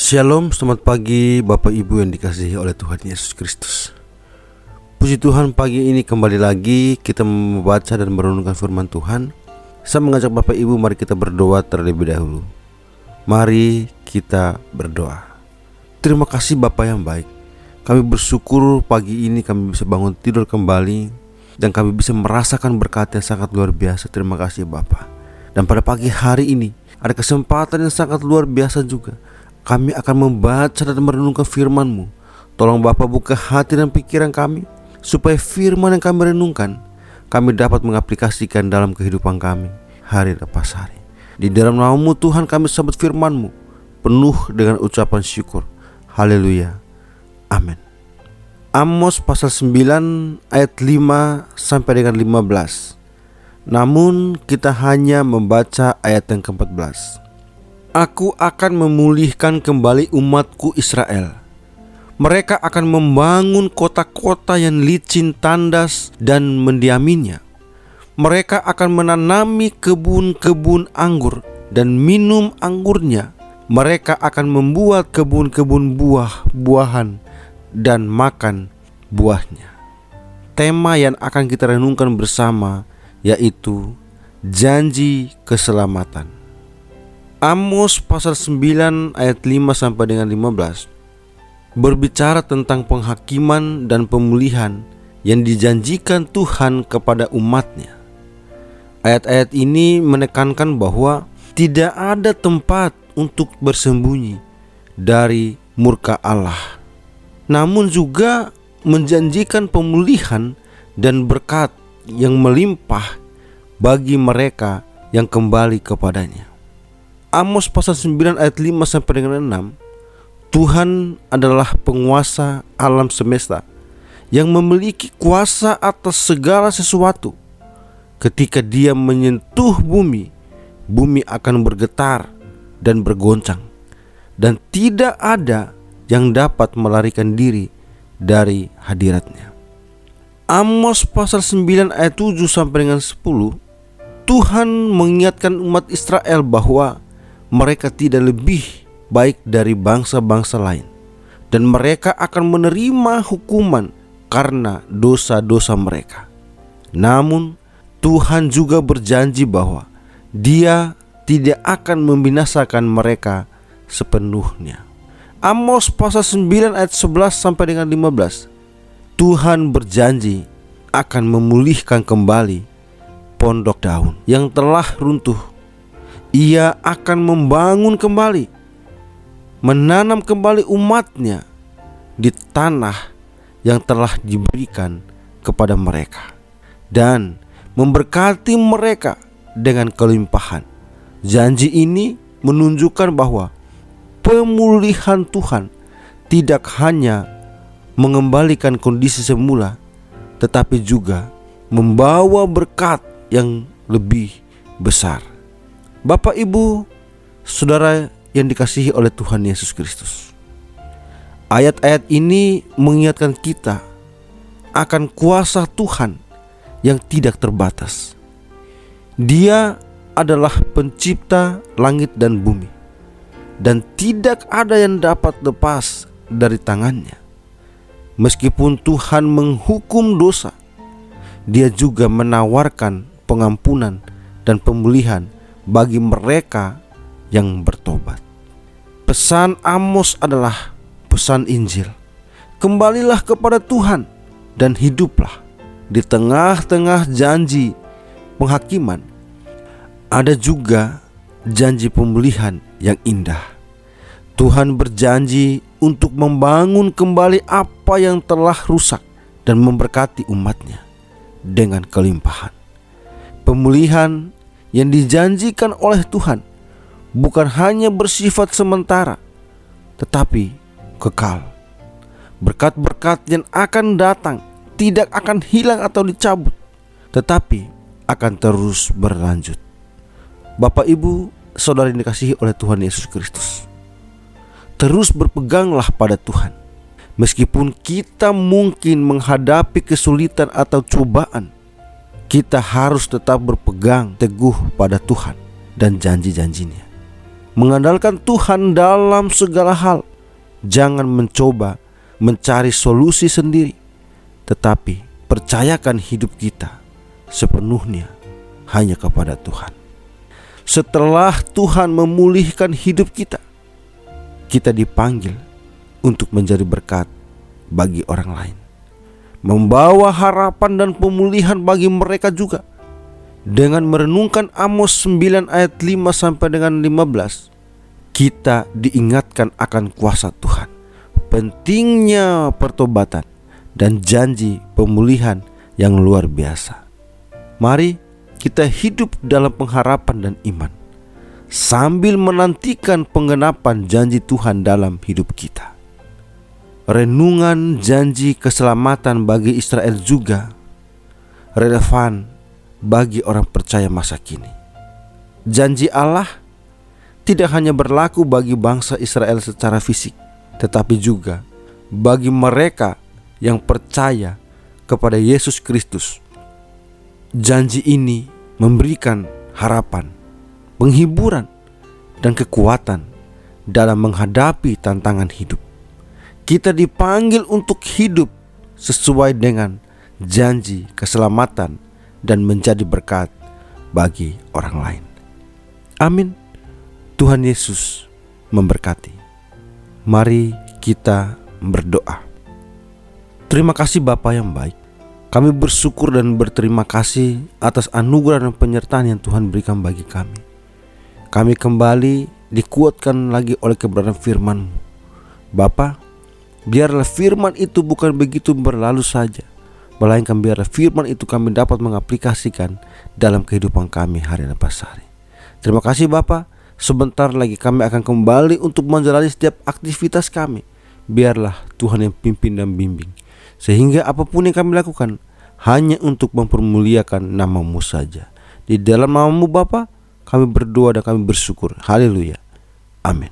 Shalom, selamat pagi Bapak Ibu yang dikasihi oleh Tuhan Yesus Kristus. Puji Tuhan, pagi ini kembali lagi kita membaca dan merenungkan firman Tuhan. Saya mengajak Bapak Ibu, mari kita berdoa terlebih dahulu. Mari kita berdoa. Terima kasih Bapa yang baik. Kami bersyukur pagi ini kami bisa bangun tidur kembali dan kami bisa merasakan berkat yang sangat luar biasa. Terima kasih Bapa. Dan pada pagi hari ini ada kesempatan yang sangat luar biasa juga. Kami akan membaca dan merenungkan firman-Mu. Tolong Bapa buka hati dan pikiran kami, supaya firman yang kami renungkan, kami dapat mengaplikasikan dalam kehidupan kami hari lepas hari. Di dalam nama-Mu Tuhan kami sambut firman-Mu penuh dengan ucapan syukur. Haleluya. Amin. Amos pasal 9 ayat 5 sampai dengan 15. Namun kita hanya membaca ayat yang ke-14. Aku akan memulihkan kembali umatku Israel. Mereka akan membangun kota-kota yang licin tandas dan mendiaminya. Mereka akan menanami kebun-kebun anggur dan minum anggurnya. Mereka akan membuat kebun-kebun buah-buahan dan makan buahnya. Tema yang akan kita renungkan bersama yaitu janji keselamatan. Amos pasal 9 ayat 5 sampai dengan 15 berbicara tentang penghakiman dan pemulihan yang dijanjikan Tuhan kepada umatnya. Ayat-ayat ini menekankan bahwa tidak ada tempat untuk bersembunyi dari murka Allah, namun juga menjanjikan pemulihan dan berkat yang melimpah bagi mereka yang kembali kepadanya. Amos pasal 9 ayat 5 sampai dengan 6. Tuhan adalah penguasa alam semesta yang memiliki kuasa atas segala sesuatu. Ketika Dia menyentuh bumi, bumi akan bergetar dan bergoncang, dan tidak ada yang dapat melarikan diri dari hadirat-Nya. Amos pasal 9 ayat 7 sampai dengan 10. Tuhan mengingatkan umat Israel bahwa mereka tidak lebih baik dari bangsa-bangsa lain, dan mereka akan menerima hukuman karena dosa-dosa mereka. Namun Tuhan juga berjanji bahwa Dia tidak akan membinasakan mereka sepenuhnya. Amos pasal 9 ayat 11 sampai dengan 15. Tuhan berjanji akan memulihkan kembali pondok daun yang telah runtuh. Ia akan membangun kembali, menanam kembali umat-Nya di tanah yang telah diberikan kepada mereka, dan memberkati mereka dengan kelimpahan. Janji ini menunjukkan bahwa pemulihan Tuhan tidak hanya mengembalikan kondisi semula, tetapi juga membawa berkat yang lebih besar. Bapak, Ibu, Saudara yang dikasihi oleh Tuhan Yesus Kristus, ayat-ayat ini mengingatkan kita akan kuasa Tuhan yang tidak terbatas. Dia adalah pencipta langit dan bumi, dan tidak ada yang dapat lepas dari tangan-Nya. Meskipun Tuhan menghukum dosa, Dia juga menawarkan pengampunan dan pemulihan bagi mereka yang bertobat. Pesan Amos adalah pesan Injil. Kembalilah kepada Tuhan dan hiduplah. Di tengah-tengah janji penghakiman, ada juga janji pemulihan yang indah. Tuhan berjanji untuk membangun kembali apa yang telah rusak dan memberkati umat-Nya dengan kelimpahan. Pemulihan yang dijanjikan oleh Tuhan bukan hanya bersifat sementara, tetapi kekal. Berkat-berkat yang akan datang tidak akan hilang atau dicabut, tetapi akan terus berlanjut. Bapak, Ibu, Saudara yang dikasihi oleh Tuhan Yesus Kristus, terus berpeganglah pada Tuhan. Meskipun kita mungkin menghadapi kesulitan atau cobaan, kita harus tetap berpegang teguh pada Tuhan dan janji-janji-Nya. Mengandalkan Tuhan dalam segala hal. Jangan mencoba mencari solusi sendiri, tetapi percayakan hidup kita sepenuhnya hanya kepada Tuhan. Setelah Tuhan memulihkan hidup kita, kita dipanggil untuk menjadi berkat bagi orang lain, membawa harapan dan pemulihan bagi mereka juga. Dengan merenungkan Amos 9 ayat 5 sampai dengan 15, kita diingatkan akan kuasa Tuhan, pentingnya pertobatan dan janji pemulihan yang luar biasa. Mari kita hidup dalam pengharapan dan iman, sambil menantikan penggenapan janji Tuhan dalam hidup kita. Renungan janji keselamatan bagi Israel juga relevan bagi orang percaya masa kini. Janji Allah tidak hanya berlaku bagi bangsa Israel secara fisik, tetapi juga bagi mereka yang percaya kepada Yesus Kristus. Janji ini memberikan harapan, penghiburan, dan kekuatan dalam menghadapi tantangan hidup. Kita dipanggil untuk hidup sesuai dengan janji keselamatan dan menjadi berkat bagi orang lain. Amin. Tuhan Yesus memberkati. Mari kita berdoa. Terima kasih Bapa yang baik. Kami bersyukur dan berterima kasih atas anugerah dan penyertaan yang Tuhan berikan bagi kami. Kami kembali dikuatkan lagi oleh kebenaran firman-Mu. Bapa, biarlah firman itu bukan begitu berlalu saja, melainkan biarlah firman itu kami dapat mengaplikasikan dalam kehidupan kami hari lepas hari. Terima kasih Bapa. Sebentar lagi kami akan kembali untuk menjalani setiap aktivitas kami. Biarlah Tuhan yang pimpin dan bimbing, sehingga apapun yang kami lakukan hanya untuk mempermuliakan nama-Mu saja. Di dalam nama-Mu Bapa, kami berdoa dan kami bersyukur. Haleluya. Amin.